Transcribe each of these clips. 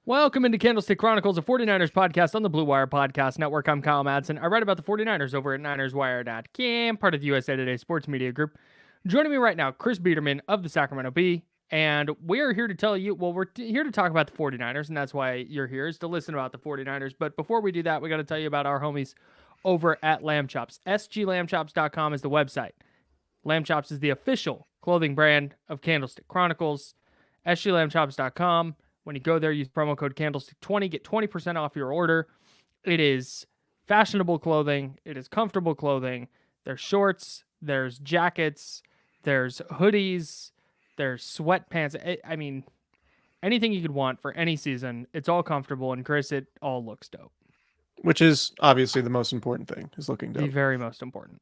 Welcome into Candlestick Chronicles, a 49ers podcast on the Blue Wire Podcast Network. I'm Kyle Madson. I write about the 49ers over at NinersWire.com, part of the USA Today Sports Media Group. Joining me right now, Chris Biderman of the Sacramento Bee, and we're here to tell you, we're here to talk about the 49ers, and that's why you're here, is to listen about the 49ers. But before we do that, we got to tell you about our homies over at Lamb Chops. SGLambchops.com is the website. Lamb Chops is the official clothing brand of Candlestick Chronicles. SGLambchops.com. When you go there, use promo code Candlestick20, get 20% off your order. It is fashionable clothing. It is comfortable clothing. There's shorts. There's jackets. There's hoodies. There's sweatpants. I mean, anything you could want for any season. It's all comfortable. And Chris, it all looks dope. Which is obviously the most important thing, is looking dope. The very most important.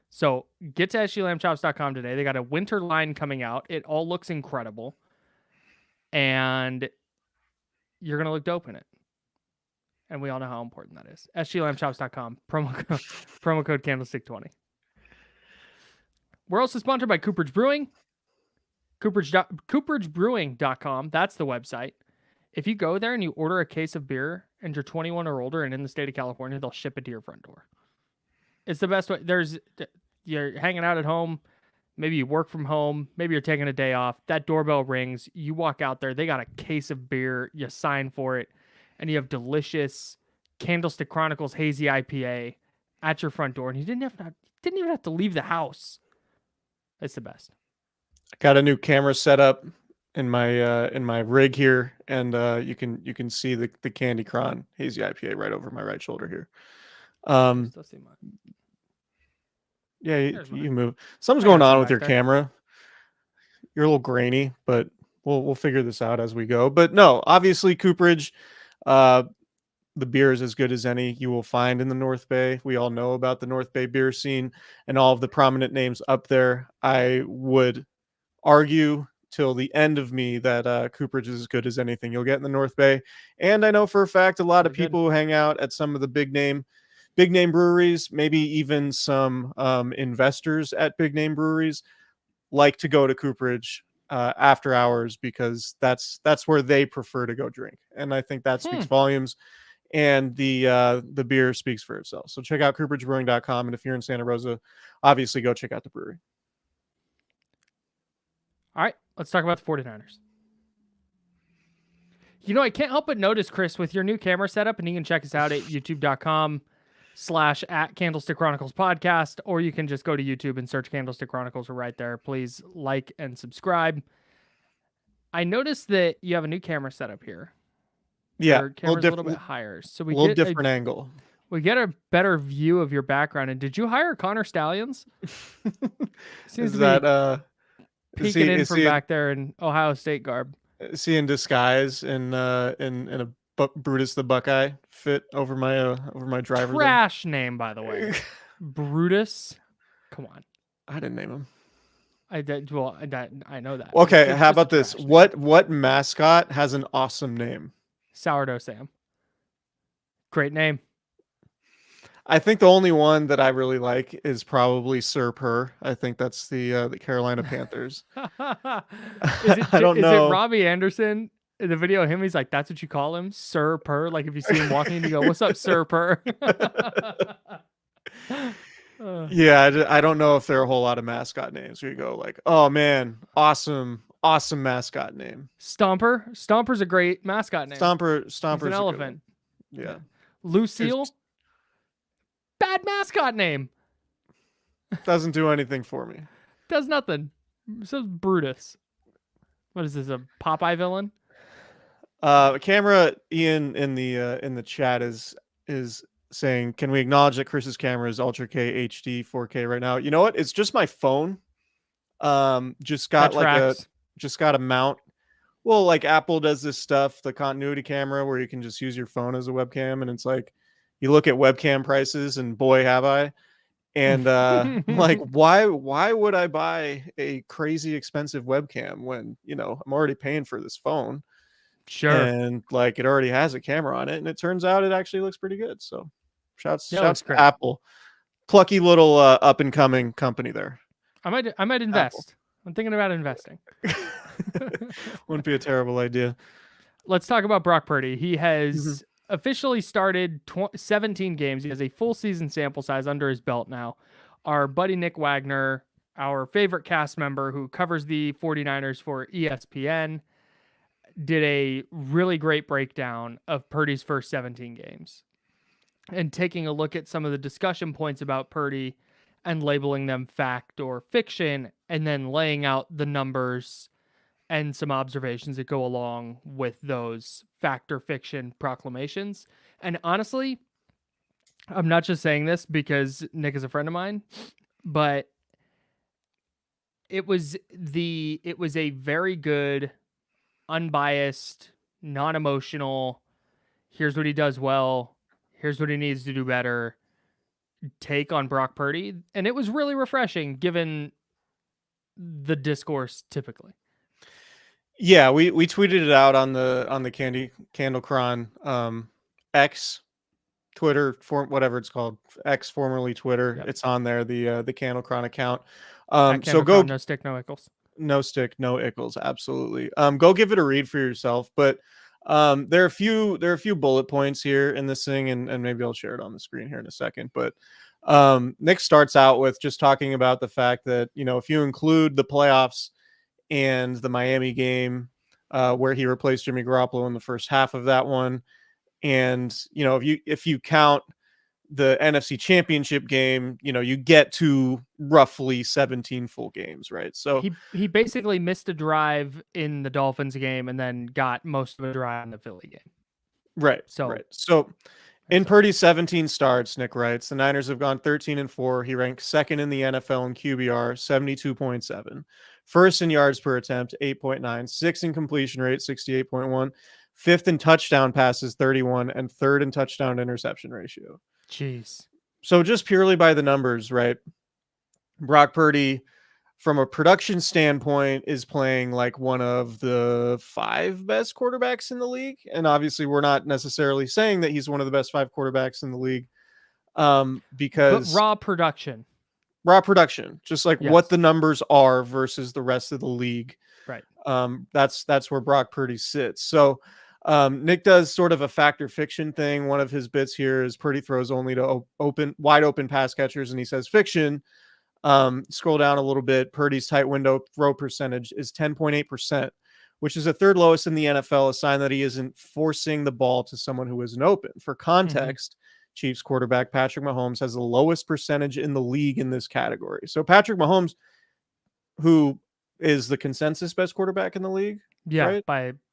So get to SGLambchops.com today. They got a winter line coming out. It all looks incredible. And you're going to look dope in it. And we all know how important that is. SGLambchops.com, promo code Candlestick20. We're also sponsored by Cooperage Brewing. CooperageBrewing.com, that's the website. If you go there and you order a case of beer and you're 21 or older and in the state of California, they'll ship it to your front door. It's the best way. You're hanging out at home. Maybe you work from home. Maybe you're taking a day off. That doorbell rings. You walk out there. They got a case of beer. You sign for it. And you have delicious Candlestick Chronicles Hazy IPA at your front door. And you didn't even have to leave the house. It's the best. I got a new camera set up in my rig here. And you can see the Candy Cron Hazy IPA right over my right shoulder here. Yeah, you move. Something's going on with your camera. You're a little grainy, but we'll figure this out as we go. But no, obviously Cooperage, the beer is as good as any you will find in the North Bay. We all know about the North Bay beer scene and all of the prominent names up there. I would argue till the end of me that Cooperage is as good as anything you'll get in the North Bay. And I know for a fact a lot of people who hang out at some of the big name breweries, maybe even some investors at big name breweries, like to go to Cooperage after hours because that's where they prefer to go drink. And I think that speaks volumes. And the beer speaks for itself. So check out CooperageBrewing.com. And if you're in Santa Rosa, obviously go check out the brewery. All right, let's talk about the 49ers. You know, I can't help but notice, Chris, with your new camera setup, and you can check us out at youtube.com/@Candlestick Chronicles podcast, or you can just go to YouTube and search Candlestick Chronicles. We're right there. Please like and subscribe. I noticed that you have a new camera setup here. Yeah, your camera's a little bit higher, so we get different angle. We get a better view of your background. And did you hire Connor Stallions? Seems to be peeking in from back there in Ohio State garb. Is he in disguise in a Brutus the Buckeye fit over my driver? Trash name, by the way. Brutus. Come on. I didn't name him. I did. Well, I know that. Okay, how about this? What mascot has an awesome name? Sourdough Sam. Great name. I think the only one that I really like is probably Sir Purr. I think that's the Carolina Panthers. I don't know. Is it Robbie Anderson? In the video of him, he's like, that's what you call him? Sir Purr? Like if you see him walking, you go, what's up, Sir Purr? Yeah, I don't know if there are a whole lot of mascot names where you go like, oh man, awesome mascot name. Stomper? Stomper's a great mascot name. Stomper's an elephant. Yeah. Lucille? Bad mascot name. Doesn't do anything for me. Does nothing. So Brutus. What is this, a Popeye villain? Camera Ian in the chat is saying, can we acknowledge that Chris's camera is Ultra K HD 4K right now? You know what? It's just my phone. Just got a mount. Well, like Apple does this stuff, the continuity camera where you can just use your phone as a webcam, and it's like you look at webcam prices and boy have I. And like why would I buy a crazy expensive webcam when, you know, I'm already paying for this phone? Sure. And like it already has a camera on it, and it turns out it actually looks pretty good. So shouts to Apple. Plucky little up and coming company there. I might invest. Apple. I'm thinking about investing. Wouldn't be a terrible idea. let's talk about Brock Purdy. He Mhm. has officially started 17 games. He has a full season sample size under his belt now. Our buddy Nick Wagoner, our favorite cast member who covers the 49ers for ESPN, did a really great breakdown of Purdy's first 17 games and taking a look at some of the discussion points about Purdy and labeling them fact or fiction, and then laying out the numbers and some observations that go along with those fact or fiction proclamations. And honestly, I'm not just saying this because Nick is a friend of mine, but it was a very good, unbiased, non-emotional, here's what he does well, here's what he needs to do better take on Brock Purdy, and it was really refreshing given the discourse typically. Yeah, we tweeted it out on the Candle Cron X Twitter, whatever it's called, X, formerly Twitter. Yep. It's on there, the Candle Cron account. So go no stick, no Ickles. No stick, no Ickles, absolutely. Go give it a read for yourself. But there are a few bullet points here in this thing, and maybe I'll share it on the screen here in a second. But Nick starts out with just talking about the fact that, if you include the playoffs and the Miami game, where he replaced Jimmy Garoppolo in the first half of that one, and if you count the NFC Championship game, you get to roughly 17 full games, right? So he basically missed a drive in the Dolphins game and then got most of a drive in the Philly game. Right. So in Purdy's 17 starts, Nick writes, the Niners have gone 13-4. He ranks second in the NFL in QBR, 72.7. First in yards per attempt, 8.9. Sixth in completion rate, 68.1. Fifth in touchdown passes, 31. And third in touchdown interception ratio. Jeez. So just purely by the numbers, right? Brock Purdy, from a production standpoint, is playing like one of the 5 best quarterbacks in the league. And obviously we're not necessarily saying that he's one of the best 5 quarterbacks in the league, because but raw production, just like what the numbers are versus the rest of the league. Right. That's where Brock Purdy sits. So Nick does sort of a fact or fiction thing. One of his bits here is Purdy throws only to wide open pass catchers, and he says fiction. Scroll down a little bit. Purdy's tight window throw percentage is 10.8%, which is the third lowest in the NFL, a sign that he isn't forcing the ball to someone who isn't open. For context, Chiefs quarterback Patrick Mahomes has the lowest percentage in the league in this category. So Patrick Mahomes, who is the consensus best quarterback in the league, right?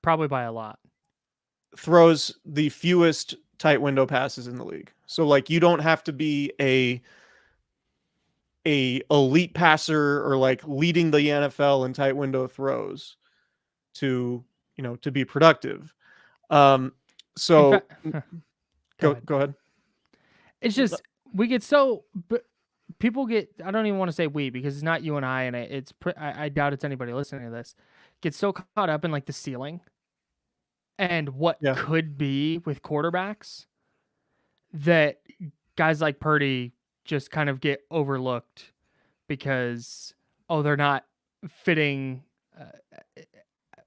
Probably by a lot, throws the fewest tight window passes in the league. So like you don't have to be a elite passer or like leading the NFL in tight window throws to be productive. So go ahead. It's just we get so, but people get, I don't even want to say we, because it's not you and I, and I doubt it's anybody listening to this, get so caught up in like the ceiling and what could be with quarterbacks that guys like Purdy just kind of get overlooked because, they're not fitting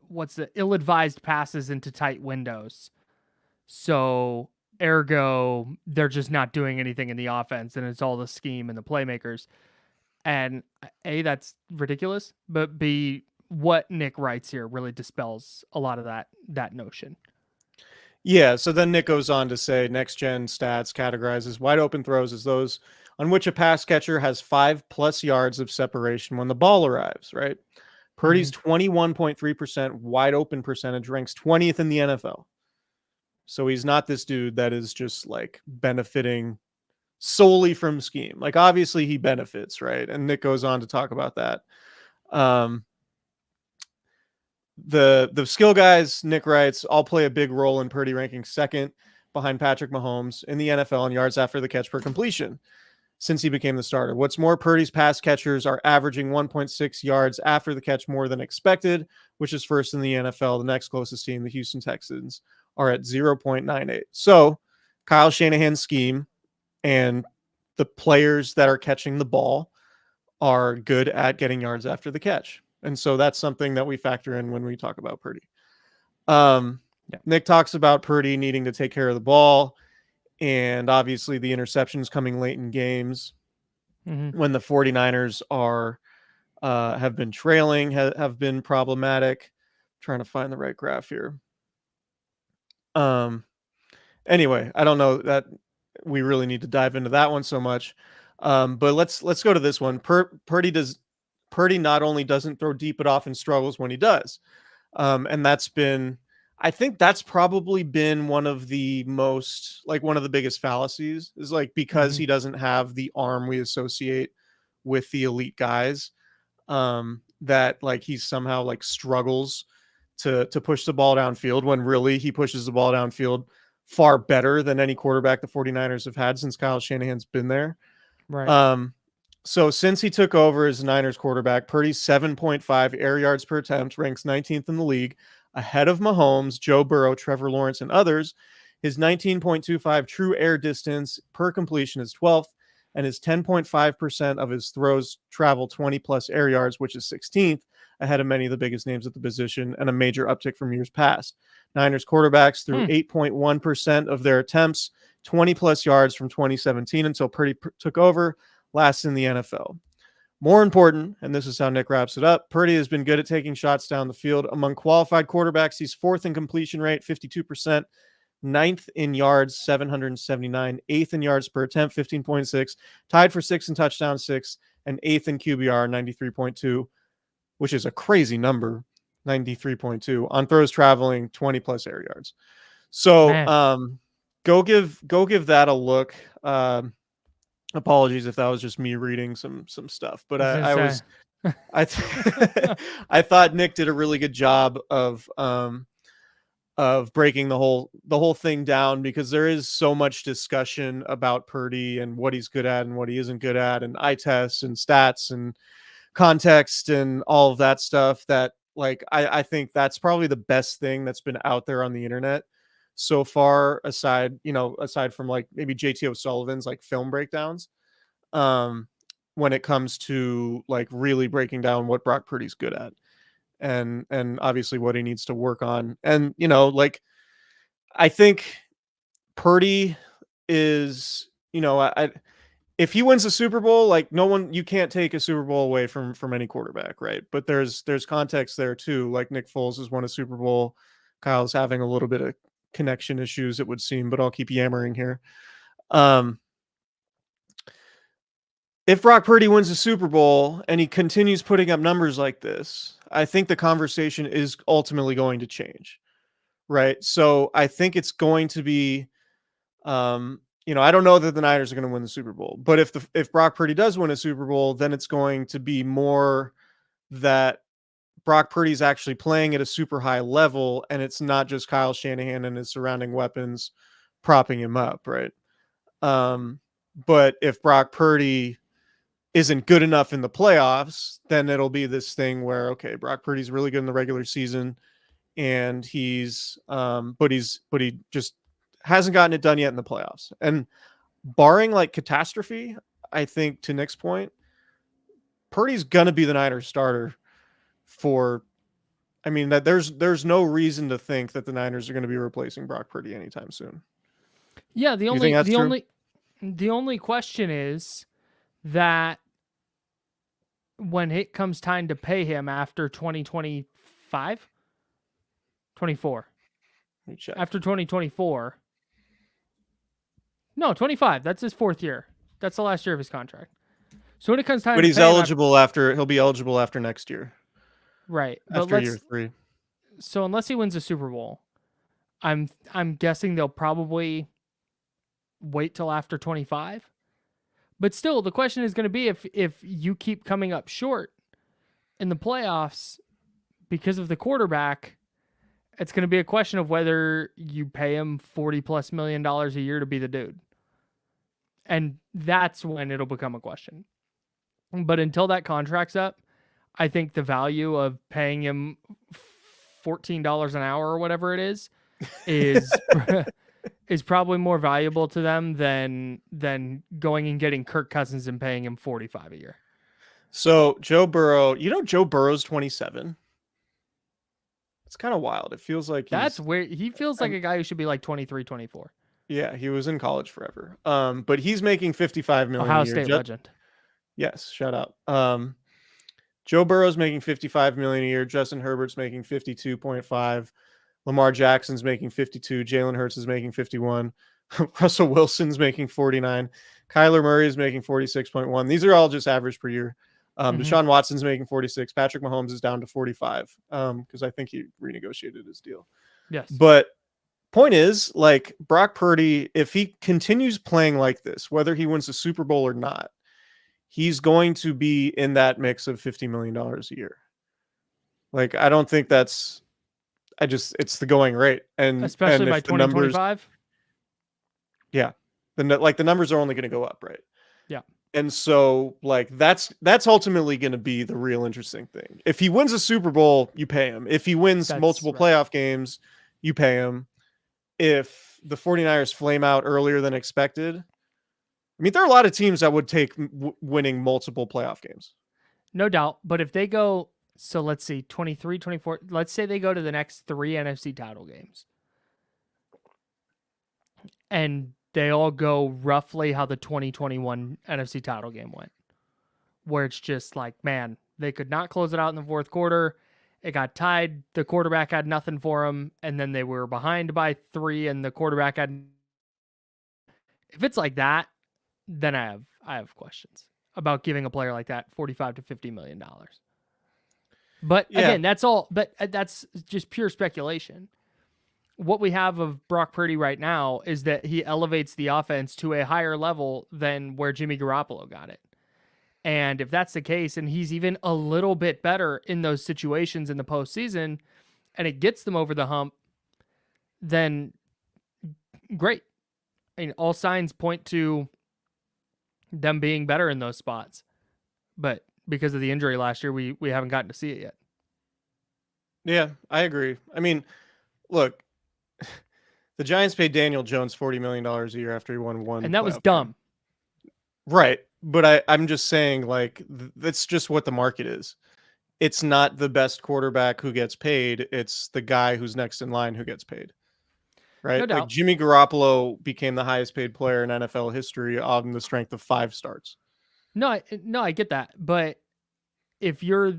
what's the ill-advised passes into tight windows. So ergo, they're just not doing anything in the offense, and it's all the scheme and the playmakers. And A, that's ridiculous, but B, what Nick writes here really dispels a lot of that notion. Yeah, so then Nick goes on to say next gen stats categorizes wide open throws as those on which a pass catcher has 5+ yards of separation when the ball arrives, right? Purdy's 21.3% wide open percentage ranks 20th in the NFL. So he's not this dude that is just like benefiting solely from scheme. Like obviously he benefits, right? And Nick goes on to talk about that. The skill guys, Nick writes, all play a big role in Purdy ranking second behind Patrick Mahomes in the NFL in yards after the catch per completion since he became the starter. What's more, Purdy's pass catchers are averaging 1.6 yards after the catch more than expected, which is first in the NFL. The next closest team, the Houston Texans, are at 0.98. So Kyle Shanahan's scheme and the players that are catching the ball are good at getting yards after the catch. And so that's something that we factor in when we talk about Purdy. Yeah. Nick talks about Purdy needing to take care of the ball, and obviously the interceptions coming late in games when the 49ers are have been trailing, have been problematic. I'm trying to find the right graph here. Anyway, I don't know that we really need to dive into that one so much. But let's go to this one. Purdy not only doesn't throw deep, but often struggles when he does. And I think that's probably been one of the biggest fallacies, is like, because he doesn't have the arm we associate with the elite guys, that like he somehow like struggles to push the ball downfield, when really he pushes the ball downfield far better than any quarterback the 49ers have had since Kyle Shanahan's been there. Right. So since he took over as Niners quarterback, Purdy's 7.5 air yards per attempt ranks 19th in the league, ahead of Mahomes, Joe Burrow, Trevor Lawrence, and others. His 19.25 true air distance per completion is 12th, and his 10.5% of his throws travel 20 plus air yards, which is 16th, ahead of many of the biggest names at the position, and a major uptick from years past. Niners quarterbacks threw 8.1% of their attempts 20 plus yards from 2017 until Purdy took over, last in the NFL. More important, and this is how Nick wraps it up, Purdy has been good at taking shots down the field. Among qualified quarterbacks, he's 4th in completion rate, 52%, 9th in yards, 779, 8th in yards per attempt, 15.6, tied for 6th in touchdown, 6, and 8th in QBR, 93.2, which is a crazy number, 93.2, on throws traveling 20 plus air yards. So go give that a look. Apologies if that was just me reading some stuff, but I thought Nick did a really good job of breaking the whole thing down, because there is so much discussion about Purdy and what he's good at and what he isn't good at, and eye tests and stats and context and all of that stuff, that like I think that's probably the best thing that's been out there on the internet so far, aside from like maybe JT O'Sullivan's like film breakdowns, when it comes to like really breaking down what Brock Purdy's good at, and obviously what he needs to work on. And like, I think Purdy is, if he wins the Super Bowl, like, you can't take a Super Bowl away from any quarterback, right? But there's context there too. Like, Nick Foles has won a Super Bowl. Kyle's having a little bit of connection issues, it would seem, but I'll keep yammering here. If Brock Purdy wins the Super Bowl and he continues putting up numbers like this, I think the conversation is ultimately going to change, right? So I think it's going to be, I don't know that the Niners are going to win the Super Bowl, but if Brock Purdy does win a Super Bowl, then it's going to be more that Brock Purdy's actually playing at a super high level, and it's not just Kyle Shanahan and his surrounding weapons propping him up, right? But if Brock Purdy isn't good enough in the playoffs, then it'll be this thing where, okay, Brock Purdy's really good in the regular season, and he just hasn't gotten it done yet in the playoffs. And barring like catastrophe, I think, to Nick's point, Purdy's gonna be the Niners starter that there's no reason to think that the Niners are going to be replacing Brock Purdy anytime soon. Yeah, the only question is that when it comes time to pay him after 2025, 24, after 2024, no, 25, that's his 4th year. That's the last year of his contract. So when it comes time, but he's eligible he'll be eligible after next year. Right. After year 3. So unless he wins a Super Bowl, I'm guessing they'll probably wait till after 25. But still, the question is going to be, if you keep coming up short in the playoffs because of the quarterback, it's going to be a question of whether you pay him $40+ million a year to be the dude. And that's when it'll become a question. But until that contract's up, I think the value of paying him $14 an hour or whatever it is is probably more valuable to them than going and getting Kirk Cousins and paying him $45 a year. So Joe Burrow, Joe Burrow's 27. It's kind of wild. It feels like that's weird. He feels like a guy who should be like 23, 24. Yeah, he was in college forever. But he's making $55 million Ohio a year. State legend. Yes, shut up. Joe Burrow's making $55 million a year. Justin Herbert's making 52.5. Lamar Jackson's making 52. Jalen Hurts is making 51. Russell Wilson's making 49. Kyler Murray is making 46.1. These are all just average per year. Deshaun Watson's making 46. Patrick Mahomes is down to 45 because I think he renegotiated his deal. Yes. But point is, like, Brock Purdy, if he continues playing like this, whether he wins the Super Bowl or not, he's going to be in that mix of $50 million a year. Like, I don't think it's the going rate. And especially by 2025. Yeah. The numbers are only going to go up, right? Yeah. And so, like, that's ultimately going to be the real interesting thing. If he wins a Super Bowl, you pay him. If he wins multiple playoff games, you pay him. If the 49ers flame out earlier than expected, I mean, there are a lot of teams that would take winning multiple playoff games. No doubt. But if they go, so let's see, 23, 24, let's say they go to the next 3 NFC title games. And they all go roughly how the 2021 NFC title game went. Where it's just like, man, they could not close it out in the fourth quarter. It got tied. The quarterback had nothing for him. And then they were behind by 3 and the quarterback had. If it's like that, then I have questions about giving a player like that $45 to $50 million. But again, that's just pure speculation. What we have of Brock Purdy right now is that he elevates the offense to a higher level than where Jimmy Garoppolo got it. And if that's the case, and he's even a little bit better in those situations in the postseason, and it gets them over the hump, then great. I mean, all signs point to them being better in those spots. But because of the injury last year, we haven't gotten to see it yet. Yeah, I agree. I mean, look, the Giants paid Daniel Jones $40 million a year after he won one. And that was dumb. Right. But I'm just saying, like, that's just what the market is. It's not the best quarterback who gets paid. It's the guy who's next in line who gets paid. Right? No doubt. Like, Jimmy Garoppolo became the highest paid player in NFL history on the strength of 5 starts. No, I get that. But if you're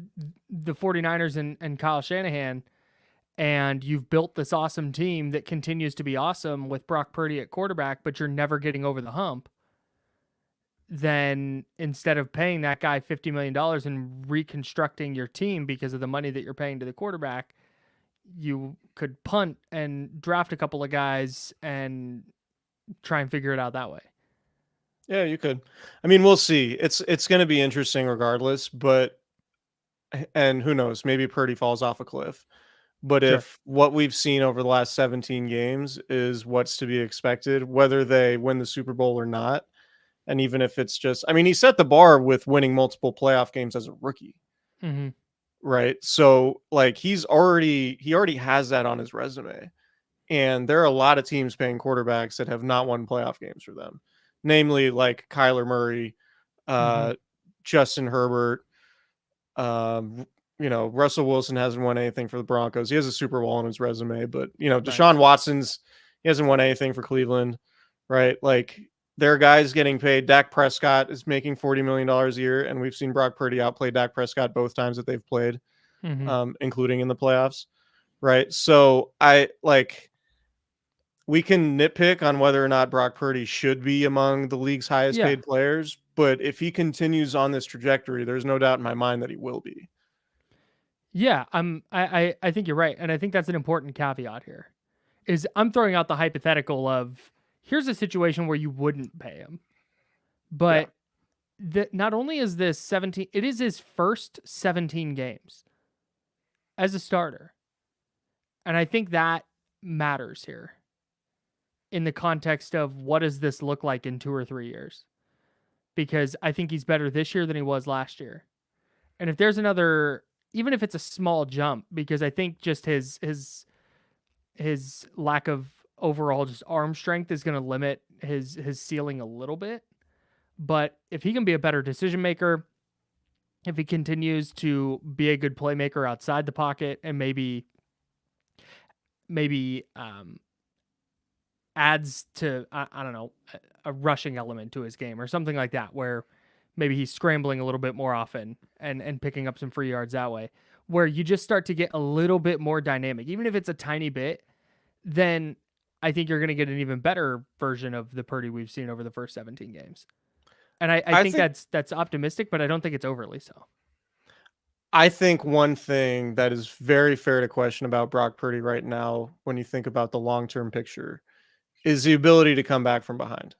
the 49ers and Kyle Shanahan and you've built this awesome team that continues to be awesome with Brock Purdy at quarterback, but you're never getting over the hump, then instead of paying that guy $50 million and reconstructing your team because of the money that you're paying to the quarterback, you could punt and draft a couple of guys and try and figure it out that way. Yeah, you could. I mean, we'll see. It's going to be interesting regardless, and who knows, maybe Purdy falls off a cliff. But Sure. If what we've seen over the last 17 games is what's to be expected, whether they win the Super Bowl or not, and even if it's just, I mean, he set the bar with winning multiple playoff games as a rookie. Mm-hmm. Right. So, like, he already has that on his resume. And there are a lot of teams paying quarterbacks that have not won playoff games for them. Namely, like Kyler Murray, Justin Herbert, Russell Wilson hasn't won anything for the Broncos. He has a Super Bowl on his resume, but Deshaun Watson's, he hasn't won anything for Cleveland, right? Like, there are guys getting paid. Dak Prescott is making $40 million a year, and we've seen Brock Purdy outplay Dak Prescott both times that they've played, including in the playoffs, right? So we can nitpick on whether or not Brock Purdy should be among the league's highest paid players, but if he continues on this trajectory, there's no doubt in my mind that he will be. Yeah, I think you're right, and I think that's an important caveat here. Is I'm throwing out the hypothetical of here's a situation where you wouldn't pay him, but not only is this 17, it is his first 17 games as a starter, and I think that matters here in the context of what does this look like in 2 or 3 years, because I think he's better this year than he was last year, and if there's another, even if it's a small jump, because I think just his lack of overall just arm strength is going to limit his ceiling a little bit. But if he can be a better decision maker, if he continues to be a good playmaker outside the pocket and maybe maybe adds to, I don't know, a rushing element to his game or something like that, where maybe he's scrambling a little bit more often and picking up some free yards that way, where you just start to get a little bit more dynamic. Even if it's a tiny bit, then I think you're going to get an even better version of the Purdy we've seen over the first 17 games. And I think that's optimistic, but I don't think it's overly so. I think one thing that is very fair to question about Brock Purdy right now, when you think about the long-term picture, is the ability to come back from behind.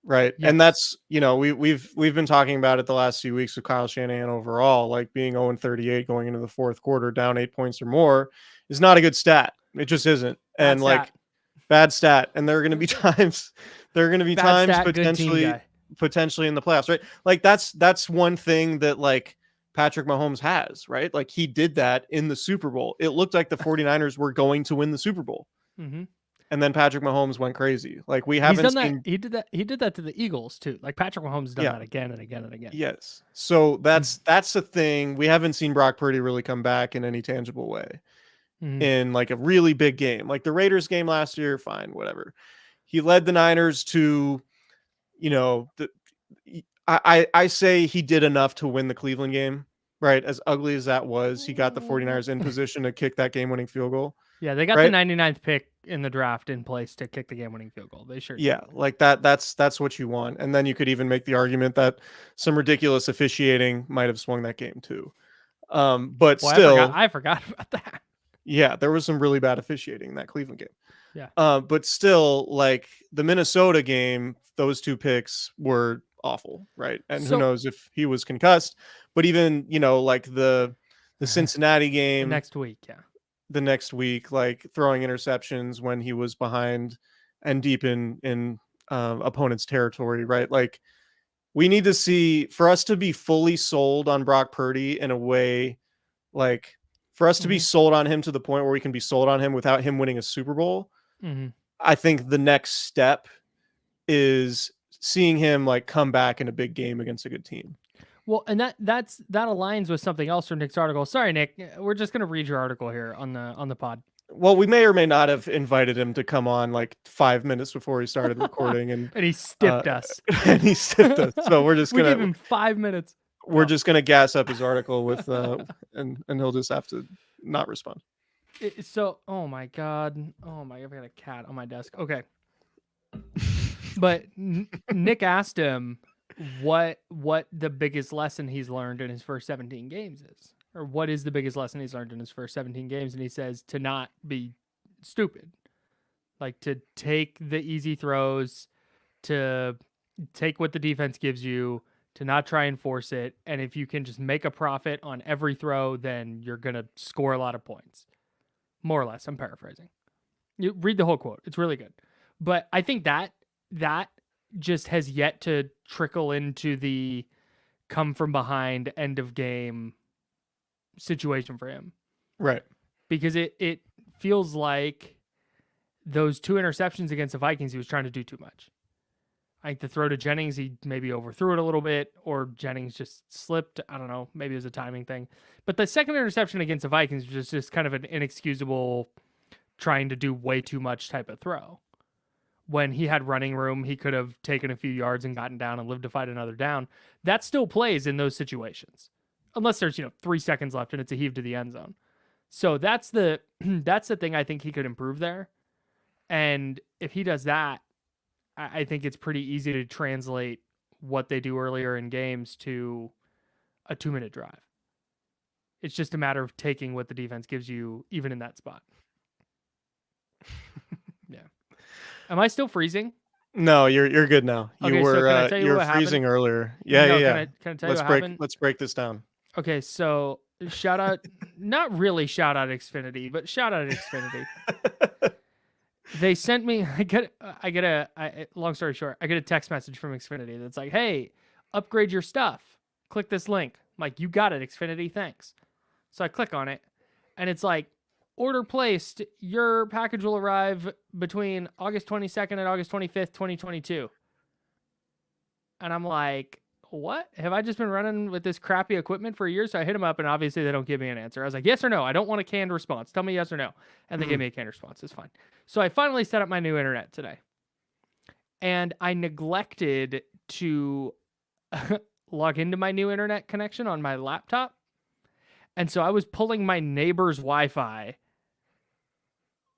Right. Yes. And that's, we've been talking about it the last few weeks with Kyle Shanahan overall, like being 0-38 going into the fourth quarter, down 8 points or more is not a good stat. It just isn't. And bad stat. And there are going to be times potentially in the playoffs, right? Like that's one thing that like Patrick Mahomes has, right? Like he did that in the Super Bowl. It looked like the 49ers were going to win the Super Bowl. Mm-hmm. And then Patrick Mahomes went crazy. Like we haven't seen that. He did that to the Eagles too. Like Patrick Mahomes has done that again and again and again. Yes. So that's the thing. We haven't seen Brock Purdy really come back in any tangible way in like a really big game. Like the Raiders game last year, fine, whatever. He led the Niners to, I say he did enough to win the Cleveland game, right? As ugly as that was, he got the 49ers in position to kick that game-winning field goal. Yeah, they got the 99th pick in the draft in place to kick the game-winning field goal. They sure did. Yeah, like that's what you want. And then you could even make the argument that some ridiculous officiating might have swung that game too. But still, I forgot about that. Yeah, there was some really bad officiating in that Cleveland game. Yeah. But still, like the Minnesota game, those two picks were awful, right? And who knows if he was concussed. But even, like the Cincinnati game the next week, like throwing interceptions when he was behind and deep in opponent's territory, right? Like we need to see, for us to be fully sold on Brock Purdy in a way, like for us to be sold on him to the point where we can be sold on him without him winning a Super Bowl. I think the next step is seeing him like come back in a big game against a good team. Well, and that aligns with something else from Nick's article. Sorry, Nick, we're just going to read your article here on the pod. Well, we may or may not have invited him to come on like 5 minutes before he started recording, and he stiffed us. So we're just gonna give him 5 minutes. We're just gonna gas up his article with, and he'll just have to not respond. Oh my god, I've got a cat on my desk. Okay, but Nick asked him what the biggest lesson he's learned in his first 17 games is, or what is the biggest lesson he's learned in his first 17 games, and he says to not be stupid, like to take the easy throws, to take what the defense gives you, to not try and force it, and if you can just make a profit on every throw, then you're gonna score a lot of points. More or less, I'm paraphrasing. You read the whole quote; it's really good. But I think that just has yet to trickle into the come from behind end of game situation for him. Right. Because it feels like those two interceptions against the Vikings, he was trying to do too much. I think the throw to Jennings, he maybe overthrew it a little bit, or Jennings just slipped. I don't know. Maybe it was a timing thing. But the second interception against the Vikings was just kind of an inexcusable trying to do way too much type of throw. When he had running room, he could have taken a few yards and gotten down and lived to fight another down. That still plays in those situations. Unless there's, 3 seconds left and it's a heave to the end zone. So that's the thing I think he could improve there. And if he does that, I think it's pretty easy to translate what they do earlier in games to a 2-minute drive. It's just a matter of taking what the defense gives you, even in that spot. Yeah. Am I still freezing? No, you're good now. Okay, you were so can I tell you what freezing happened? earlier. Yeah. Can I tell you what happened? Let's break this down. Okay, so shout out, not really shout out Xfinity, but shout out Xfinity. They sent me, long story short, I get a text message from Xfinity that's like, hey, upgrade your stuff. Click this link. I'm like, you got it, Xfinity, thanks. So I click on it, and it's like, order placed, your package will arrive between August 22nd and August 25th, 2022. And I'm like, what? Have I just been running with this crappy equipment for a year? So I hit them up, and obviously they don't give me an answer. I was like, yes or no. I don't want a canned response. Tell me yes or no. And they gave me a canned response. It's fine. So I finally set up my new internet today. And I neglected to log into my new internet connection on my laptop. And so I was pulling my neighbor's Wi-Fi,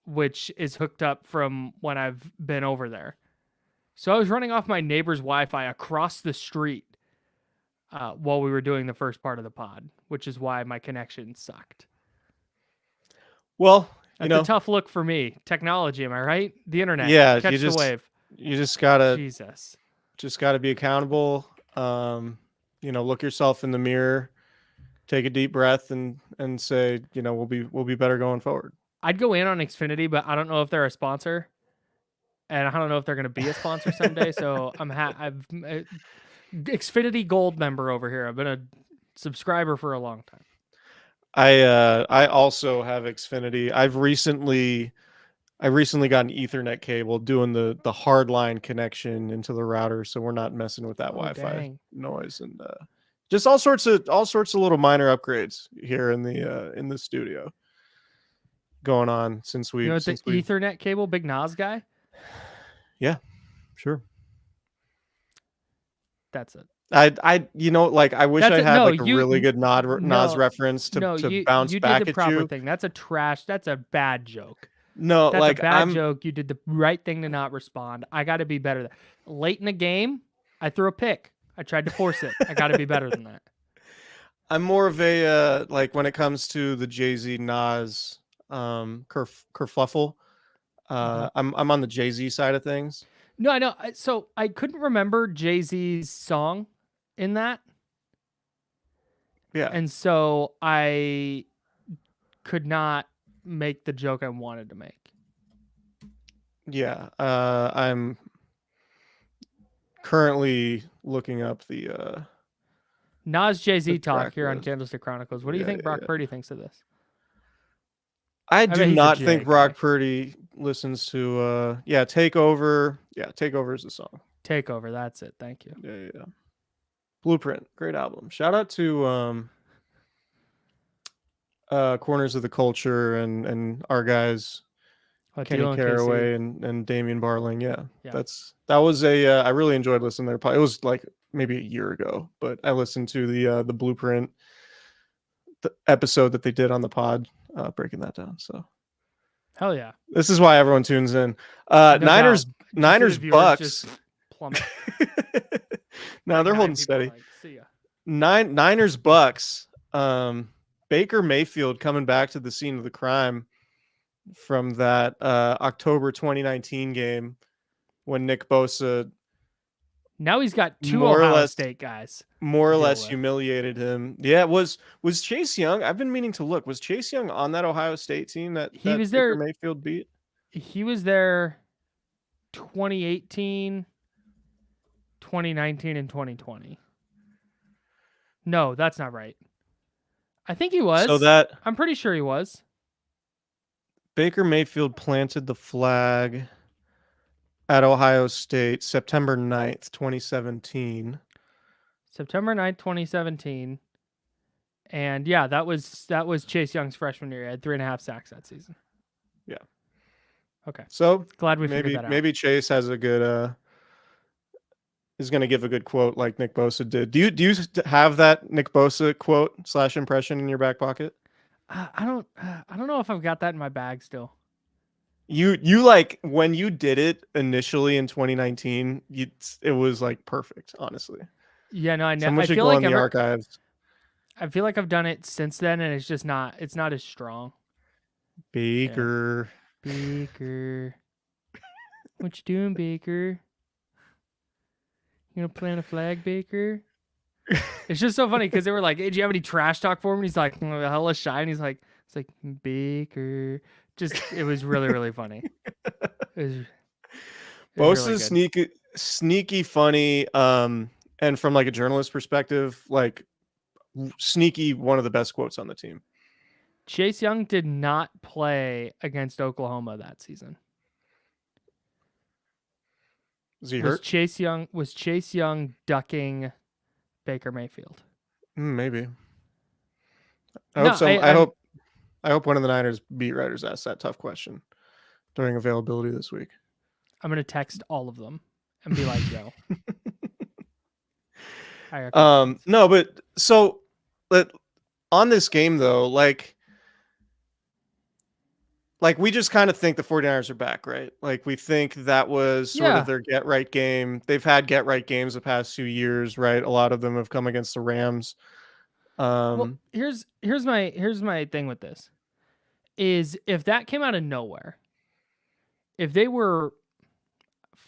which is hooked up from when I've been over there. So I was running off my neighbor's Wi-Fi across the street while we were doing the first part of the pod, which is why my connection sucked. Well, that's a tough look for me. Technology, am I right? The internet. Yeah, catch the wave. You just gotta Jesus. Just gotta be accountable. Look yourself in the mirror, take a deep breath, and say, we'll be better going forward. I'd go in on Xfinity, but I don't know if they're a sponsor, and I don't know if they're going to be a sponsor someday. So I'm Xfinity Gold member over here. I've been a subscriber for a long time. I also have Xfinity. I recently got an Ethernet cable doing the hardline connection into the router, so we're not messing with that Wi-Fi noise, and just all sorts of little minor upgrades here in the studio going on since we. Ethernet cable, big Nas guy. Yeah, sure. That's it. I wish I had a really good Nas reference to bounce back at you. You did the proper thing. That's a bad joke. No, that's a bad joke. You did the right thing to not respond. I got to be better. Late in the game, I threw a pick. I tried to force it. I got to be better than that. I'm more of a when it comes to the Jay-Z Nas kerfluffle. I'm on the Jay-Z side of things. No, I know. So I couldn't remember Jay-Z's song in that. Yeah. And so I could not make the joke I wanted to make. Yeah. I'm currently looking up the Nas Jay-Z talk here on Candlestick Chronicles. What do you think Brock Purdy thinks of this? I do not think Brock Purdy listens to Takeover. Yeah, Takeover is the song. Takeover, that's it. Thank you. Yeah. Blueprint, great album. Shout out to Corners of the Culture and our guys Kenny Caraway and Damian Barling. Yeah. That was I really enjoyed listening to their pod. It was maybe a year ago, but I listened to the Blueprint episode that they did on the pod, breaking that down. So hell yeah. This is why everyone tunes in. Niners Bucks. No, they're holding steady. See ya. Niners Bucks. Baker Mayfield coming back to the scene of the crime from that October 2019 game when Nick Bosa. Now he's got two Ohio State guys. More or less humiliated him. Yeah, was Chase Young? I've been meaning to look. Was Chase Young on that Ohio State team that was there? Baker Mayfield beat? He was there 2018, 2019, and 2020. No, that's not right. I think he was. I'm pretty sure he was. Baker Mayfield planted the flag at Ohio State September 9th, 2017. September 9th, 2017. And yeah, that was Chase Young's freshman year. He had 3.5 sacks that season. Yeah. Okay. So glad we figured that out. Maybe Chase has a good is going to give a good quote like Nick Bosa did. Do you have that Nick Bosa quote / impression in your back pocket? I don't know if I've got that in my bag still. You when you did it initially in 2019, it was perfect, honestly. Yeah, no, I know. Someone should go in the archives. I feel like I've done it since then, and it's not as strong. Baker. Yeah. Baker. What you doing, Baker? You gonna plant a flag, Baker? It's just so funny because they were like, hey, do you have any trash talk for him? And he's like, hella shy. And it's like, Baker. Just, it was really, really funny. Bosa's really sneaky funny. And from a journalist perspective, sneaky, one of the best quotes on the team. Chase Young did not play against Oklahoma that season. Was he hurt? Was Chase Young ducking Baker Mayfield? Maybe. I hope some. I hope one of the Niners beat writers asked that tough question during availability this week. I'm gonna text all of them and be like, "Yo." No, but so, but on this game though, like we just kind of think the 49ers are back, right? Like we think that was sort of their get right game. They've had get right games the past 2 years, right? A lot of them have come against the Rams. Well, here's my thing with this is if that came out of nowhere, if they were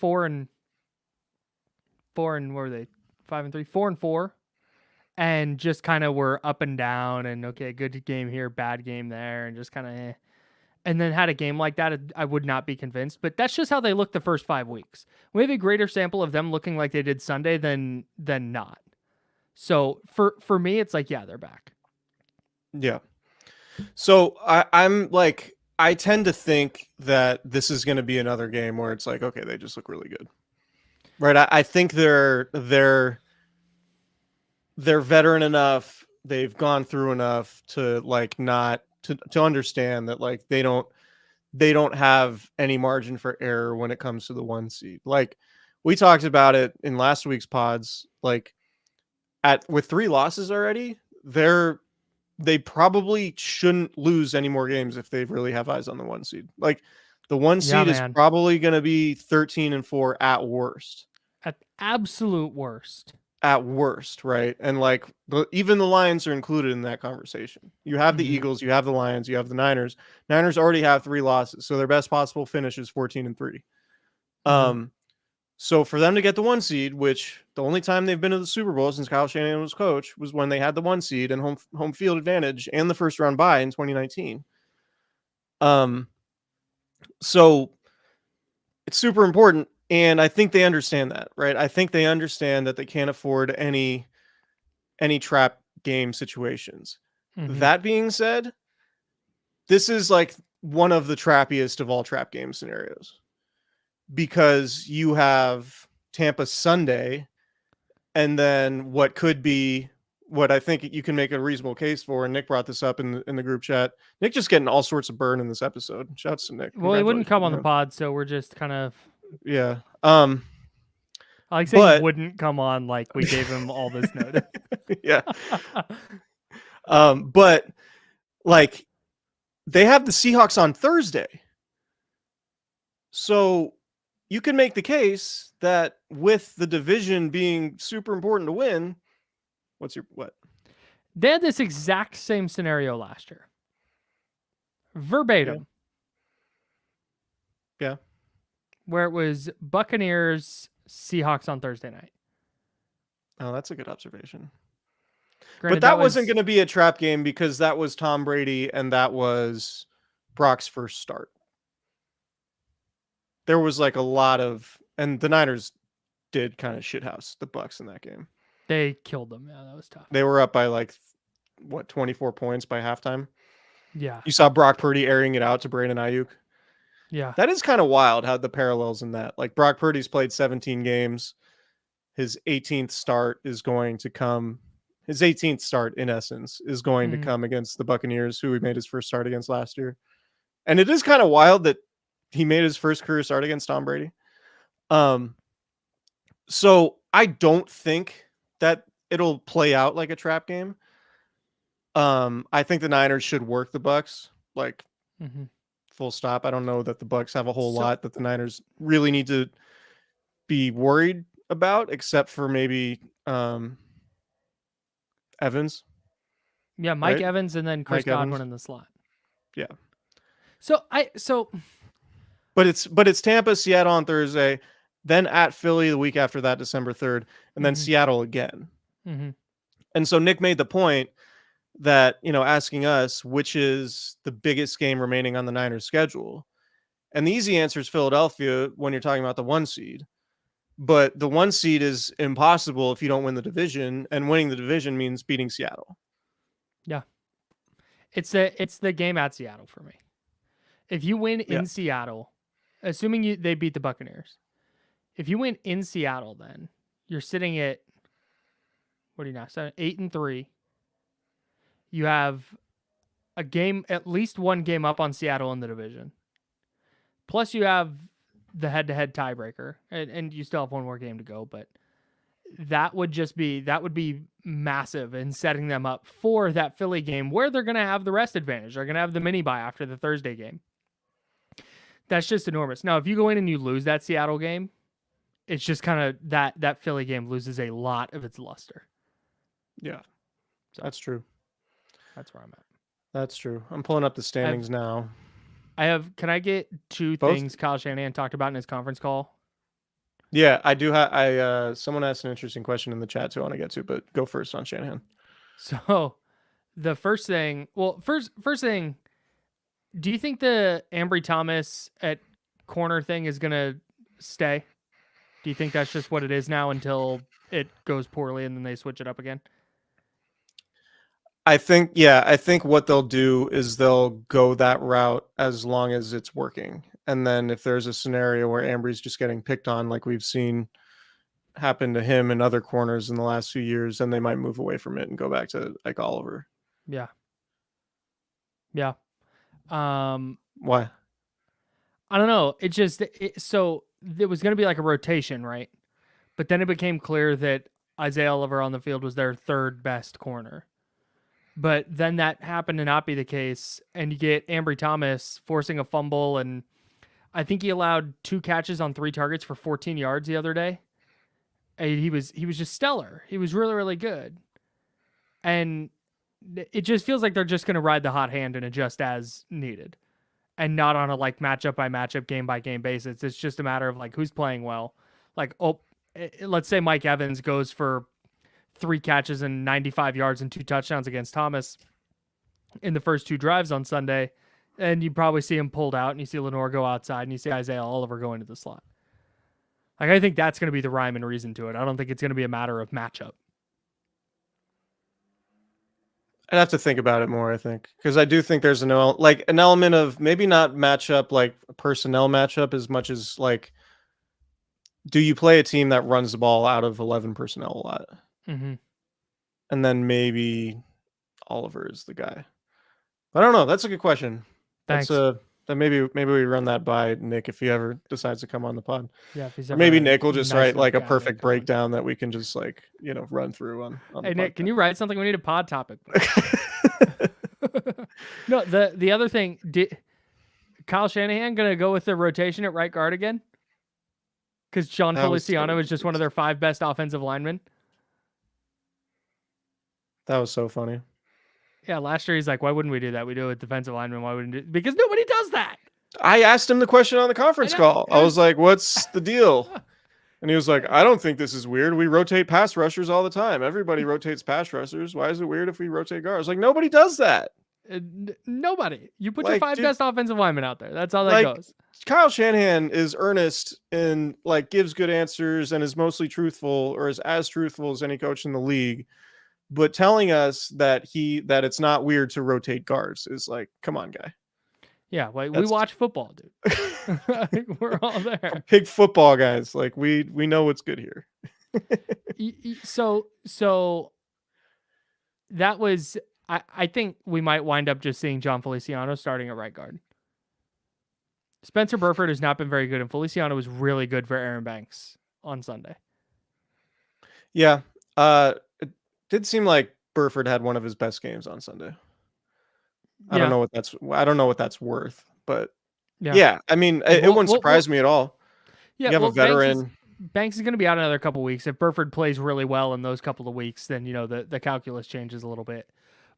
4-4 and what were they 5-3, 4-4, and just kind of were up and down and okay, good game here, bad game there, and just kind of and then had a game like that, I would not be convinced. But that's just how they looked the first 5 weeks. We have a greater sample of them looking like they did Sunday than not. So for me, it's like, yeah, they're back. Yeah. So I'm like, I tend to think that this is going to be another game where it's like, okay, they just look really good, right? I think they're veteran enough. They've gone through enough to like not to understand that like they don't have any margin for error when it comes to the 1 seed. Like we talked about it in last week's pods, like with 3 losses already, they probably shouldn't lose any more games if they really have eyes on the 1 seed. Like the 1 seed is probably going to be 13-4 at worst. At absolute worst. At worst, right? And like even the Lions are included in that conversation. You have the Eagles, you have the Lions, you have the Niners. Niners already have 3 losses, so their best possible finish is 14-3. So for them to get the 1 seed, which the only time they've been to the Super Bowl since Kyle Shanahan was coach was when they had the 1 seed and home field advantage and the first round bye in 2019. So it's super important. And I think they understand that, right? I think they understand that they can't afford any trap game situations. That being said, this is like one of the trappiest of all trap game scenarios because you have Tampa Sunday and then what could be what I think you can make a reasonable case for. And Nick brought this up in the group chat. Nick just getting all sorts of burn in this episode. Shouts to Nick. Well, he wouldn't come on the pod, so we're just kind of yeah. I like saying wouldn't come on like we gave him all this notice. Yeah. But like they have the Seahawks on Thursday. So you can make the case that with the division being super important to win, what? They had this exact same scenario last year. Verbatim. Yeah. Where it was Buccaneers, Seahawks on Thursday night. Oh, that's a good observation. Granted, but that wasn't going to be a trap game because that was Tom Brady and that was Brock's first start. There was like a lot of, and the Niners did kind of shithouse the Bucs in that game. They killed them. Yeah, that was tough. They were up by like 24 points by halftime. Yeah. You saw Brock Purdy airing it out to Brandon Ayuk. Yeah. That is kind of wild how the parallels in that. Like Brock Purdy's played 17 games. His 18th start is going to come. His 18th start, in essence, is going to come against the Buccaneers, who he made his first start against last year. And it is kind of wild that he made his first career start against Tom Brady. So I don't think that it'll play out like a trap game. I think the Niners should work the Bucs, like full stop. I don't know that the Bucs have a whole lot that the Niners really need to be worried about, except for maybe Evans. Yeah, Mike Evans and then Chris Godwin in the slot. Yeah. But it's Tampa, Seattle on Thursday, then at Philly the week after that, December 3rd, and then Seattle again. And so Nick made the point that, asking us which is the biggest game remaining on the Niners schedule. And the easy answer is Philadelphia when you're talking about the 1 seed. But the 1 seed is impossible if you don't win the division, and winning the division means beating Seattle. Yeah. It's the game at Seattle for me. If you win in Seattle, assuming they beat the Buccaneers, if you win in Seattle, then you're sitting at what are you now? 8-3. You have a game, at least one game up on Seattle in the division. Plus you have the head-to-head tiebreaker, and you still have one more game to go, but that would be massive in setting them up for that Philly game where they're going to have the rest advantage. They're going to have the mini bye after the Thursday game. That's just enormous. Now, if you go in and you lose that Seattle game, it's just kind of that Philly game loses a lot of its luster. Yeah, so that's true. That's where I'm at. That's true. I'm pulling up the standings now. Can I get two things Kyle Shanahan talked about in his conference call? Yeah, I do have. Someone asked an interesting question in the chat, so I want to get to, but go first on Shanahan. So, the first thing. First thing. Do you think the Ambry Thomas at corner thing is gonna stay? Do you think that's just what it is now until it goes poorly and then they switch it up again? I think what they'll do is they'll go that route as long as it's working. And then if there's a scenario where Ambry's just getting picked on, like we've seen happen to him and other corners in the last few years, then they might move away from it and go back to like Oliver. Yeah. Why? I don't know. So it was going to be like a rotation, right? But then it became clear that Isaiah Oliver on the field was their third best corner. But then that happened to not be the case, and you get Ambry Thomas forcing a fumble, and I think he allowed 2 catches on 3 targets for 14 yards the other day. And he was just stellar. He was really, really good. And it just feels like they're just going to ride the hot hand and adjust as needed, and not on a like matchup by matchup, game by game basis. It's just a matter of like who's playing well. Like, let's say Mike Evans goes for 3 catches and 95 yards and 2 touchdowns against Thomas in the first 2 drives on Sunday, and you probably see him pulled out, and you see Lenore go outside, and you see Isaiah Oliver go into the slot. Like, I think that's going to be the rhyme and reason to it. I don't think it's going to be a matter of matchup. I'd have to think about it more, I think, because I do think there's an element of maybe not matchup, like personnel matchup, as much as like, do you play a team that runs the ball out of 11 personnel a lot? Mm-hmm. And then maybe Oliver is the guy. I don't know. That's a good question. Thanks. Then maybe we run that by Nick if he ever decides to come on the pod. Yeah, if he's or maybe Nick will just write like a perfect breakdown that we can just like run through on Hey Nick, can you write something? We need a pod topic. No, the other thing, Kyle Shanahan gonna go with the rotation at right guard again? Because John Feliciano is just one of their 5 best offensive linemen. That was so funny. Yeah, last year he's like, why wouldn't we do that? We do it with defensive linemen. Why wouldn't it? Because nobody does that. I asked him the question on the conference call. I was like, what's the deal? And he was like, I don't think this is weird. We rotate pass rushers all the time. Everybody rotates pass rushers. Why is it weird if we rotate guards? Like, nobody does that. Nobody. You put your 5 best offensive linemen out there. That's how that goes. Kyle Shanahan is earnest and like gives good answers and is mostly truthful, or is as truthful as any coach in the league. But telling us that it's not weird to rotate guards is like, come on, guy. Yeah, like we watch football, dude. We're all there. Big football guys. Like we know what's good here. So that was, I think we might wind up just seeing John Feliciano starting at right guard. Spencer Burford has not been very good, and Feliciano was really good for Aaron Banks on Sunday. Yeah. It did seem like Burford had one of his best games on Sunday. I don't know what that's worth, but yeah. I mean, it wouldn't surprise me at all. Yeah, you have a veteran. Banks is going to be out another couple of weeks. If Burford plays really well in those couple of weeks, then the calculus changes a little bit.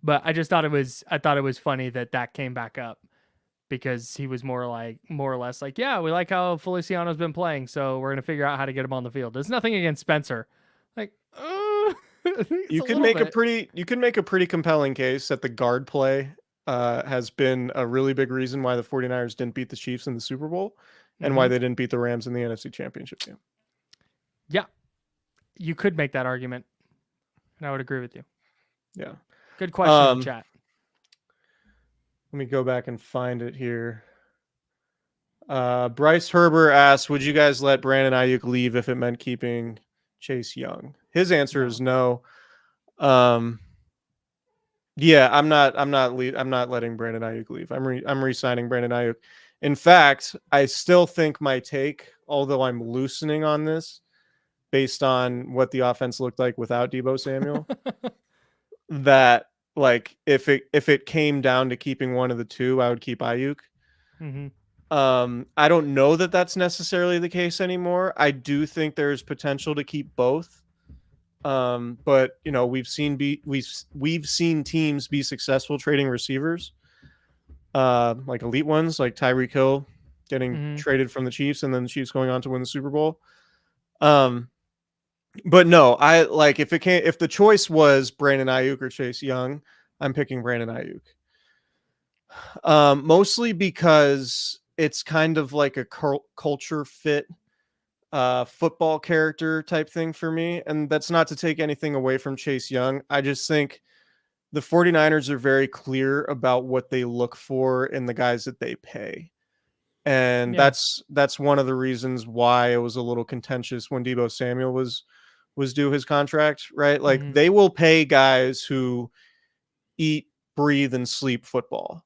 But I just thought it was funny that came back up, because he was more or less like, yeah, we like how Feliciano's been playing, so we're going to figure out how to get him on the field. There's nothing against Spencer. Like, you can make a pretty compelling case that the guard play has been a really big reason why the 49ers didn't beat the Chiefs in the Super Bowl and why they didn't beat the Rams in the NFC Championship game. Yeah, you could make that argument, and I would agree with you. Yeah. Good question in the chat. Let me go back and find it here. Bryce Herber asks, would you guys let Brandon Ayuk leave if it meant keeping Chase Young? His answer is no. Um, yeah, I'm not letting Brandon Ayuk leave. I'm re-signing Brandon Ayuk. In fact, I still think my take, although I'm loosening on this based on what the offense looked like without Deebo Samuel, that like if it came down to keeping one of the two, I would keep Ayuk. Mm-hmm. I don't know that that's necessarily the case anymore. I do think there's potential to keep both. But you know, we've seen teams be successful trading receivers, like elite ones, like Tyreek Hill getting traded from the Chiefs, and then the Chiefs going on to win the Super Bowl. But no, I like if the choice was Brandon Ayuk or Chase Young, I'm picking Brandon Ayuk. Mostly because it's kind of like a culture fit football character type thing for me. And that's not to take anything away from Chase Young. I just think the 49ers are very clear about what they look for in the guys that they pay. And that's one of the reasons why it was a little contentious when Deebo Samuel was due his contract, right? Like they will pay guys who eat, breathe, and sleep football.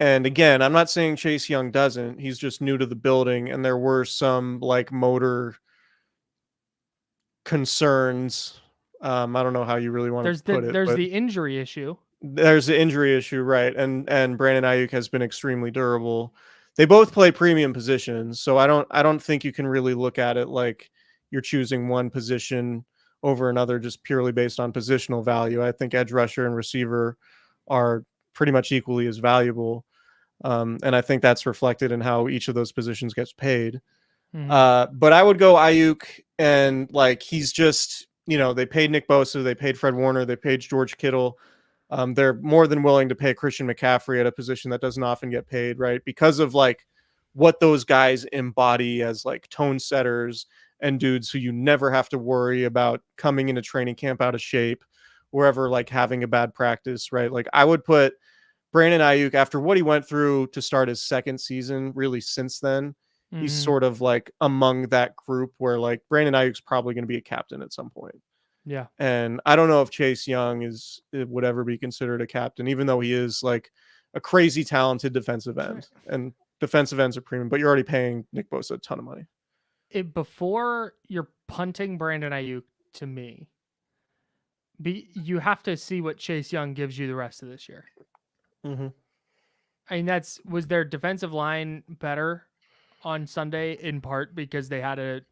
And again, I'm not saying Chase Young doesn't. He's just new to the building, and there were some like motor concerns. I don't know how you really want to put it. There's the injury issue. There's the injury issue, right? And Brandon Ayuk has been extremely durable. They both play premium positions, so I don't think you can really look at it like you're choosing one position over another just purely based on positional value. I think edge rusher and receiver are pretty much equally as valuable. And I think that's reflected in how each of those positions gets paid. But I would go Ayuk, and like he's just, you know, they paid Nick Bosa, they paid Fred Warner, they paid George Kittle. They're more than willing to pay Christian McCaffrey at a position that doesn't often get paid, right? Because of like what those guys embody as like tone setters and dudes who you never have to worry about coming into training camp out of shape, or ever like having a bad practice, right? Like I would put Brandon Ayuk, after what he went through to start his second season, really since then, he's sort of like among that group where like Brandon Ayuk's probably going to be a captain at some point. Yeah. And I don't know if Chase Young would ever be considered a captain, even though he is like a crazy talented defensive end. And defensive ends are premium, but you're already paying Nick Bosa a ton of money. Before you're punting Brandon Ayuk to me, you have to see what Chase Young gives you the rest of this year. I mean, was their defensive line better on Sunday in part because they had a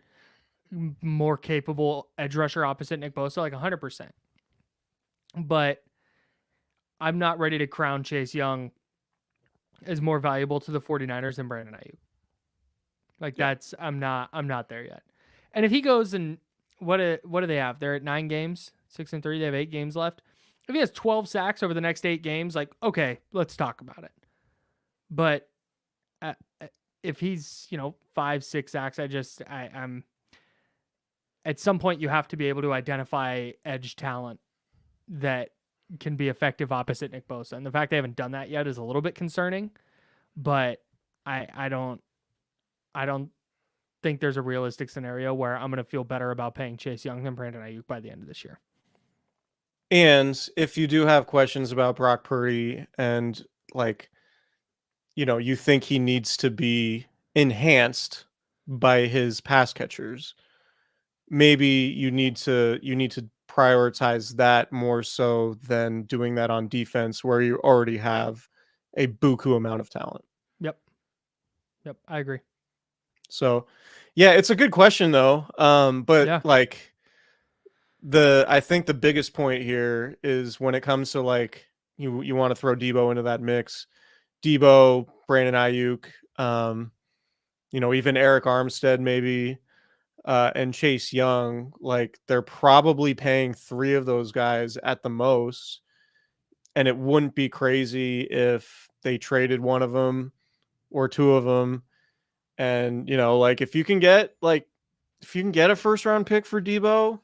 more capable edge rusher opposite Nick Bosa, like 100%. But I'm not ready to crown Chase Young as more valuable to the 49ers than Brandon Ayuk. Like I'm not there yet. And if he goes and what do they have? They're at 9 games, 6-3. They have 8 games left. If he has 12 sacks over the next 8 games, like, okay, let's talk about it. But if he's, 5-6 sacks, I'm at some point you have to be able to identify edge talent that can be effective opposite Nick Bosa. And the fact they haven't done that yet is a little bit concerning, but I don't think there's a realistic scenario where I'm going to feel better about paying Chase Young than Brandon Ayuk by the end of this year. And if you do have questions about Brock Purdy and like, you think he needs to be enhanced by his pass catchers, maybe you need to prioritize that more so than doing that on defense where you already have a buku amount of talent. Yep, I agree. So, yeah, it's a good question though. But yeah. Like I think the biggest point here is when it comes to like you want to throw Deebo into that mix. Deebo, Brandon Ayuk, even Eric Armstead maybe, and Chase Young, like they're probably paying 3 of those guys at the most. And it wouldn't be crazy if they traded one of them or 2 of them. And, like if you can get a first round pick for Deebo,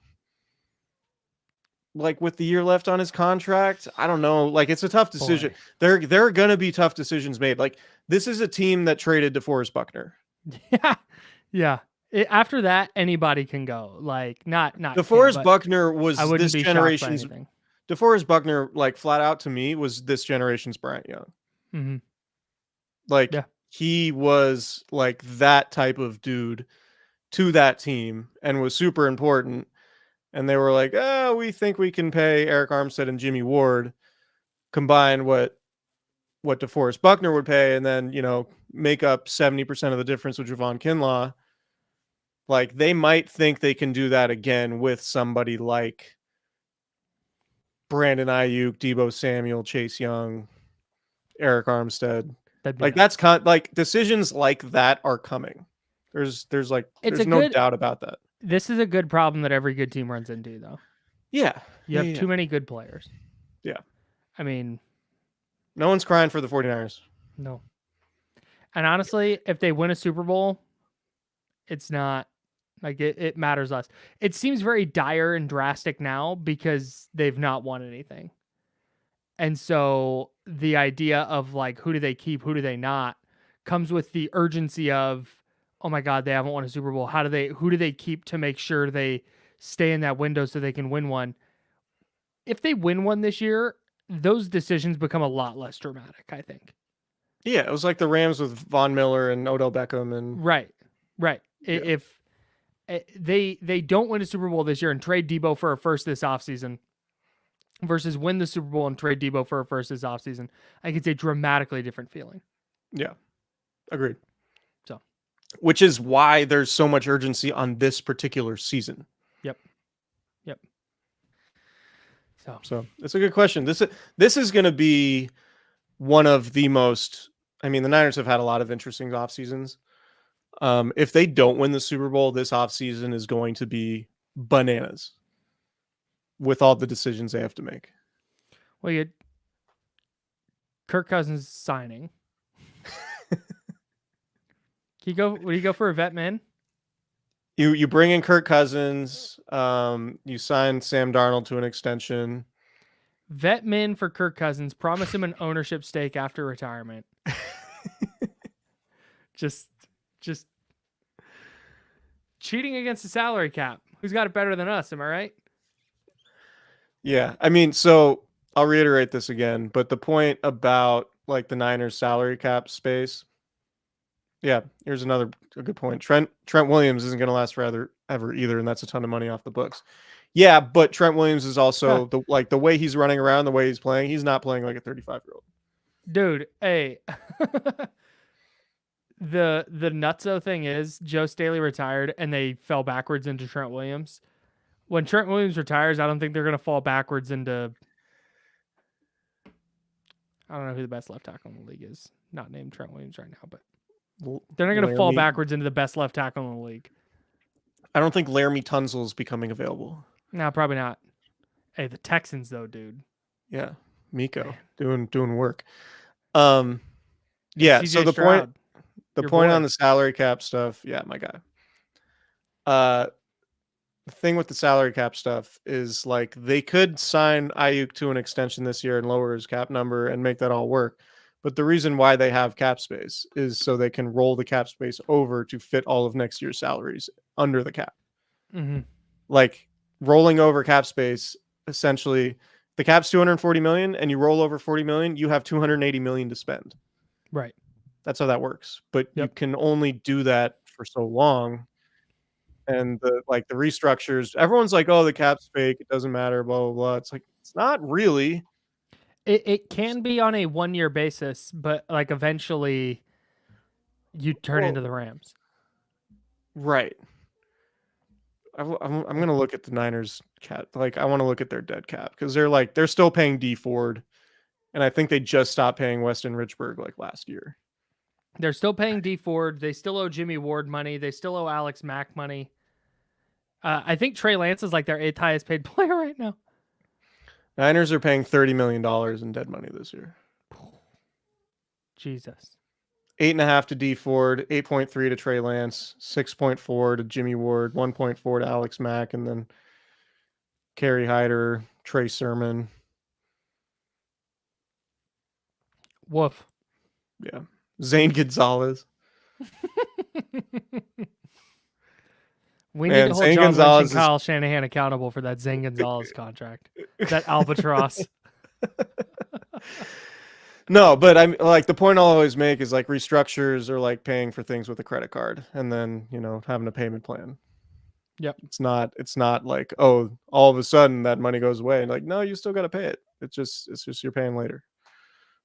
like with the year left on his contract, I don't know. Like it's a tough decision. Boy. There are gonna be tough decisions made. Like this is a team that traded DeForest Buckner. Yeah. After that, anybody can go. Like not DeForest Buckner was I wouldn't this be generation's. shocked by anything. DeForest Buckner, like flat out to me, was this generation's Bryant Young. Mm-hmm. Like Yeah. he was like that type of dude to that team and was super important. And they were like, "Oh, we think we can pay Eric Armstead and Jimmy Ward, combine what DeForest Buckner would pay, and then make up 70% of the difference with Javon Kinlaw." Like they might think they can do that again with somebody like Brandon Ayuk, Deebo Samuel, Chase Young, Eric Armstead. Like that's like decisions like that are coming. There's no doubt about that. This is a good problem that every good team runs into, though. Yeah. You have too many good players. Yeah. I mean, no one's crying for the 49ers. No. And honestly, if they win a Super Bowl, it's not like it matters less. It seems very dire and drastic now because they've not won anything. And so the idea of like, who do they keep, who do they not, comes with the urgency of, oh my God, they haven't won a Super Bowl. Who do they keep to make sure they stay in that window so they can win one? If they win one this year, those decisions become a lot less dramatic, I think. Yeah, it was like the Rams with Von Miller and Odell Beckham and right. Yeah. If they don't win a Super Bowl this year and trade Deebo for a first this offseason versus win the Super Bowl and trade Deebo for a first this offseason, I think it's a dramatically different feeling. Yeah, agreed. So, which is why there's so much urgency on this particular season. Yep. So it's a good question. This is going to be one of the most. I mean, the Niners have had a lot of interesting off seasons. If they don't win the Super Bowl, this offseason is going to be bananas with all the decisions they have to make. Well, you had Kirk Cousins signing. Would you go for a vet man? You bring in Kirk Cousins. You sign Sam Darnold to an extension. Vet min for Kirk Cousins. Promise him an ownership stake after retirement. just cheating against the salary cap. Who's got it better than us? Am I right? Yeah, I mean, so I'll reiterate this again, but the point about like the Niners salary cap space. Yeah, here's a good point. Trent Williams isn't going to last forever ever either, and that's a ton of money off the books. Yeah, but Trent Williams is also the way he's running around, the way he's playing. He's not playing like a 35-year-old. Dude, hey. The nutso thing is Joe Staley retired and they fell backwards into Trent Williams. When Trent Williams retires, I don't think they're going to fall backwards into. I don't know who the best left tackle in the league is. Not named Trent Williams right now, but they're not going to fall backwards into the best left tackle in the league. I don't think Laramie Tunsil is becoming available. No, probably not. Hey, the Texans though, dude. Yeah, Miko doing work. Yeah. So the Stroud, point on the salary cap stuff. Yeah, my guy. The thing with the salary cap stuff is like they could sign Ayuk to an extension this year and lower his cap number and make that all work. But the reason why they have cap space is so they can roll the cap space over to fit all of next year's salaries under the cap. Mm-hmm. Like rolling over cap space, essentially, the cap's 240 million, and you roll over 40 million, you have 280 million to spend. Right. That's how that works. But you can only do that for so long. And the restructures, everyone's like, oh, the cap's fake, it doesn't matter, blah, blah, blah. It's like, it's not really. It can be on a 1-year basis, but like eventually you turn into the Rams. Right. I'm going to look at the Niners cap. Like, I want to look at their dead cap because they're still paying D Ford. And I think they just stopped paying Weston Richburg like last year. They're still paying D Ford. They still owe Jimmy Ward money. They still owe Alex Mack money. I think Trey Lance is like their 8th highest paid player right now. Niners are paying $30 million in dead money this year. Jesus. 8.5 to D Ford, 8.3 to Trey Lance, 6.4 to Jimmy Ward, 1.4 to Alex Mack, and then Kerry Hyder, Trey Sermon. Woof. Yeah. Zane Gonzalez. We need to hold John Lynch and Kyle Shanahan accountable for that Zane Gonzalez contract. That albatross. No, but I'm like, the point I'll always make is like restructures or like paying for things with a credit card and then, having a payment plan. Yep. It's not like, oh, all of a sudden that money goes away. And like, no, you still got to pay it. It's just you're paying later.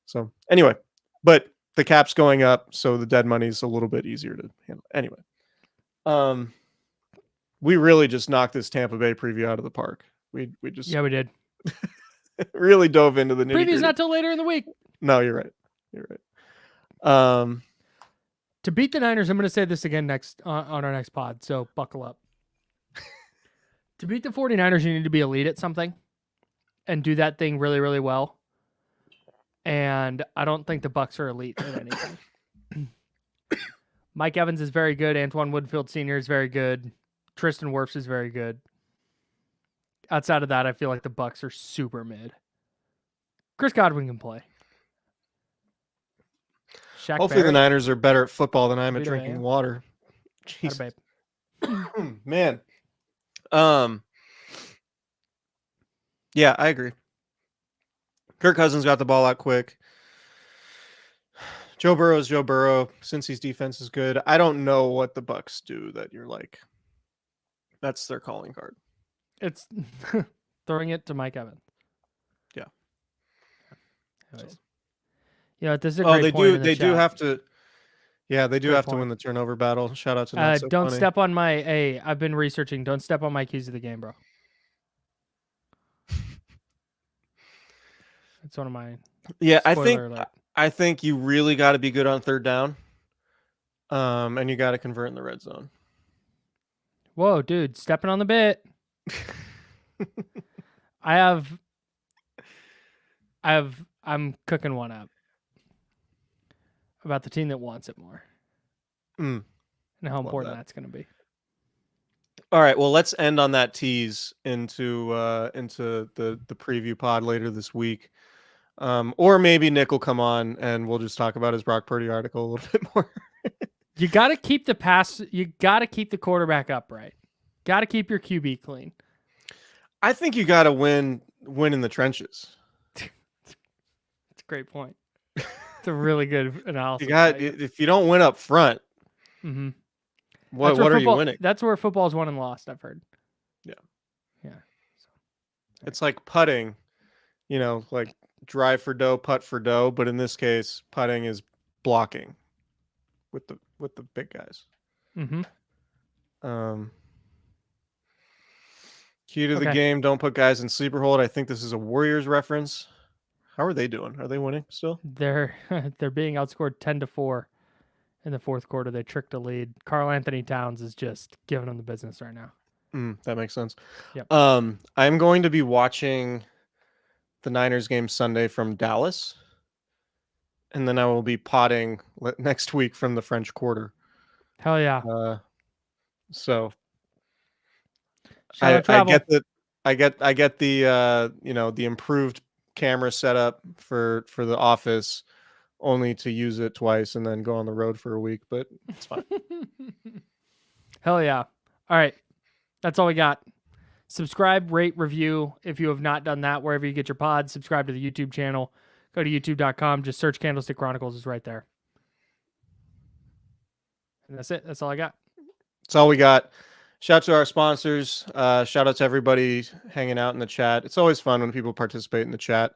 So anyway, but the cap's going up, so the dead money's a little bit easier to handle. Anyway, we really just knocked this Tampa Bay preview out of the park. We did. Really dove into the nitty-gritty. Preview's not till later in the week. No, you're right. To beat the Niners, I'm going to say this again next on our next pod, so buckle up. To beat the 49ers, you need to be elite at something and do that thing really, really well. And I don't think the Bucs are elite at anything. Mike Evans is very good. Antoine Woodfield Sr. is very good. Tristan Wirfs is very good. Outside of that, I feel like the Bucs are super mid. Chris Godwin can play. Hopefully the Niners are better at football than I am at drinking water. Jeez. Man. Yeah, I agree. Kirk Cousins got the ball out quick. Joe Burrow is Joe Burrow. Cincy's defense is good. I don't know what the Bucs do that you're like, that's their calling card. It's throwing it to Mike Evans. Yeah. Anyways. This is a great point. They do have to. Yeah, they do have to win the turnover battle. Shout out to Not So Don't Funny. step on my. Hey, I've been researching. Don't step on my keys to the game, bro. It's one of my. Yeah, I think you really got to be good on third down. And you got to convert in the red zone. Whoa, dude, stepping on the bit. I'm cooking one up about the team that wants it more. And how important that's going to be. All right, well, let's end on that tease into the preview pod later this week. Or maybe Nick will come on and we'll just talk about his Brock Purdy article a little bit more. You got to keep the pass. You got to keep the quarterback upright. Got to keep your QB clean. I think you got to win in the trenches. It's a great point. It's a really good analysis. If you don't win up front, what are you winning? That's where football is won and lost, I've heard. Yeah. So, it's like putting, like drive for dough, putt for dough, but in this case, putting is blocking with the big guys. Key to the game, don't put guys in sleeper hold. I think this is a Warriors reference. How are they doing? Are they winning still? They're being outscored 10-4 in the fourth quarter. They tricked a lead. Karl Anthony Towns is just giving them the business right now. That makes sense. Yep. I'm going to be watching the Niners game Sunday from Dallas, and then I will be potting next week from the French Quarter. Hell yeah! So I get the the improved camera setup for the office, only to use it twice and then go on the road for a week, but it's fine. Hell yeah. All right. That's all we got. Subscribe, rate, review if you have not done that wherever you get your pods. Subscribe to the YouTube channel. Go to youtube.com. Just search Candlestick Chronicles. Is right there. And that's it. That's all I got. That's all we got. Shout out to our sponsors. Shout out to everybody hanging out in the chat. It's always fun when people participate in the chat.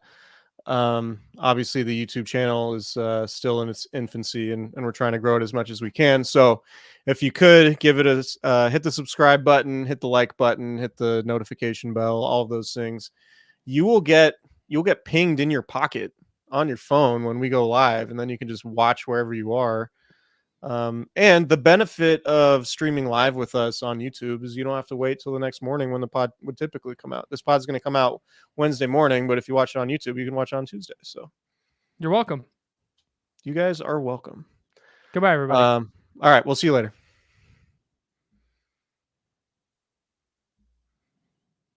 Obviously, the YouTube channel is still in its infancy, and we're trying to grow it as much as we can. So if you could give it hit the subscribe button, hit the like button, hit the notification bell, all of those things, you'll get pinged in your pocket on your phone when we go live, and then you can just watch wherever you are. And the benefit of streaming live with us on YouTube is you don't have to wait till the next morning when the pod would typically come out. This pod's going to come out Wednesday morning, but if you watch it on YouTube, you can watch it on Tuesday. So you're welcome. You guys are welcome. Goodbye, everybody. All right. We'll see you later.